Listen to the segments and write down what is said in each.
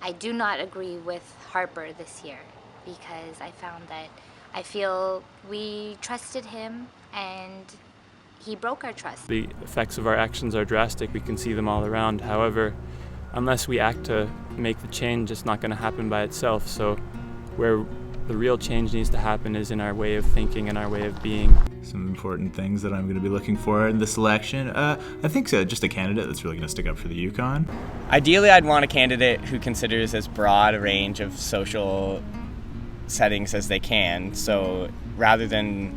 I do not agree with Harper this year because I feel we trusted him and he broke our trust. The effects of our actions are drastic. We can see them all around. However, unless we act to make the change, it's not going to happen by itself. So where the real change needs to happen is in our way of thinking and our way of being. Some important things that I'm going to be looking for in this election. I think just a candidate that's really going to stick up for the Yukon. Ideally, I'd want a candidate who considers as broad a range of social settings as they can. So rather than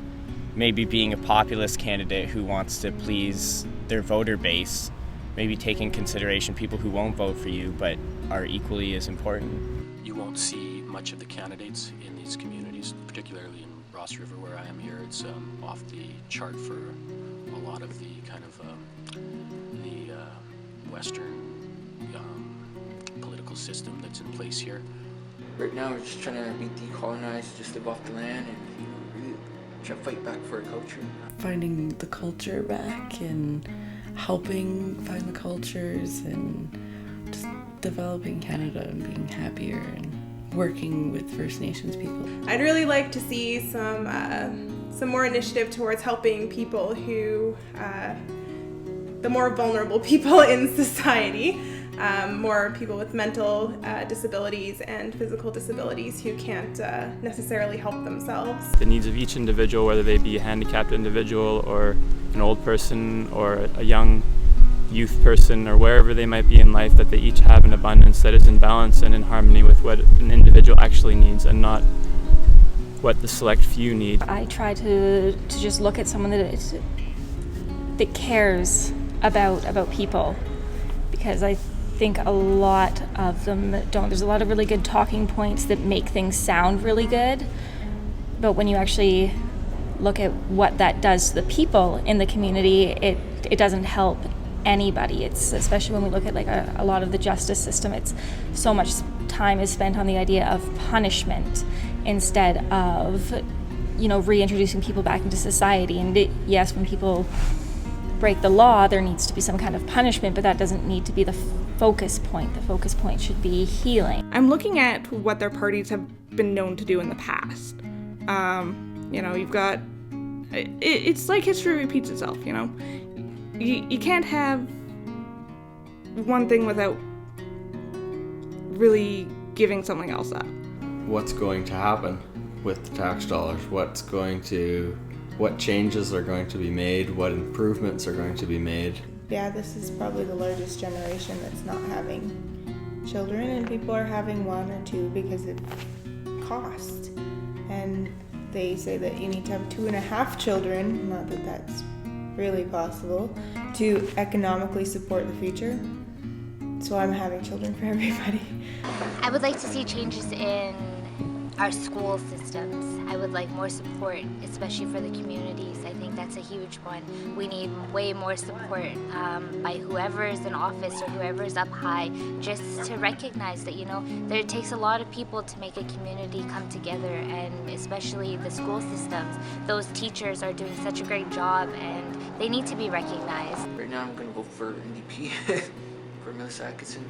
maybe being a populist candidate who wants to please their voter base, maybe take in consideration people who won't vote for you but are equally as important. You won't see much of the candidates in these communities, particularly in Ross River where I am here. It's off the chart for a lot of the kind of the Western political system that's in place here. Right now we're just trying to be decolonized, just live off the land and really try to fight back for our culture. Finding the culture back and helping find the cultures and just developing Canada and being happier and working with First Nations people. I'd really like to see some more initiative towards helping people who, the more vulnerable people in society, more people with mental disabilities and physical disabilities who can't necessarily help themselves. The needs of each individual, whether they be a handicapped individual or an old person or a young youth person or wherever they might be in life, that they each have an abundance that is in balance and in harmony with what an individual actually needs and not what the select few need. I try to just look at someone that cares about people, because I think a lot of them don't. There's a lot of really good talking points that make things sound really good, but when you actually look at what that does to the people in the community, it doesn't help anybody. It's especially when we look at like a lot of the justice system, it's so much time is spent on the idea of punishment instead of reintroducing people back into society. And yes, when people break the law, there needs to be some kind of punishment, but that doesn't need to be the focus point. The focus point should be healing. I'm looking at what their parties have been known to do in the past. You've got, it's like history repeats itself, You can't have one thing without really giving something else up. What's going to happen with the tax dollars? What changes are going to be made? What improvements are going to be made? Yeah, this is probably the largest generation that's not having children, and people are having one or two because of cost. And they say that you need to have 2.5 children, not that that's really possible, to economically support the future. So I'm having children for everybody. I would like to see changes in our school systems. I would like more support, especially for the communities. I think that's a huge one. We need way more support by whoever is in office or whoever is up high, just to recognize that, it takes a lot of people to make a community come together, and especially the school systems. Those teachers are doing such a great job and they need to be recognized. Right now I'm going to vote for NDP, for Melissa Atkinson.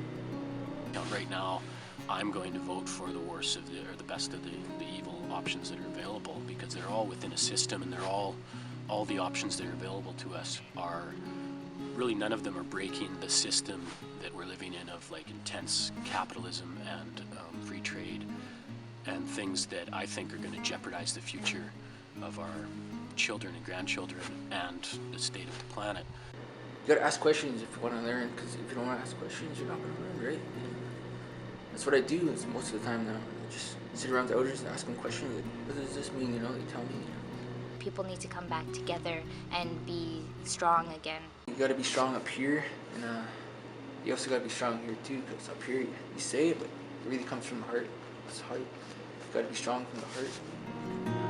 Right now, I'm going to vote for the worst of or the best of the evil options that are available, because they're all within a system, and they're all the options that are available to us are really, none of them are breaking the system that we're living in of like intense capitalism and free trade and things that I think are going to jeopardize the future of our children and grandchildren and the state of the planet. You gotta ask questions if you want to learn, because if you don't want to ask questions, you're not going to learn, right? That's what I do is most of the time now. I just sit around the elders and ask them questions. Like, what does this mean? They tell me. People need to come back together and be strong again. You got to be strong up here, and you also got to be strong here too, because up here you say it, but it really comes from the heart. It's heart. You got to be strong from the heart.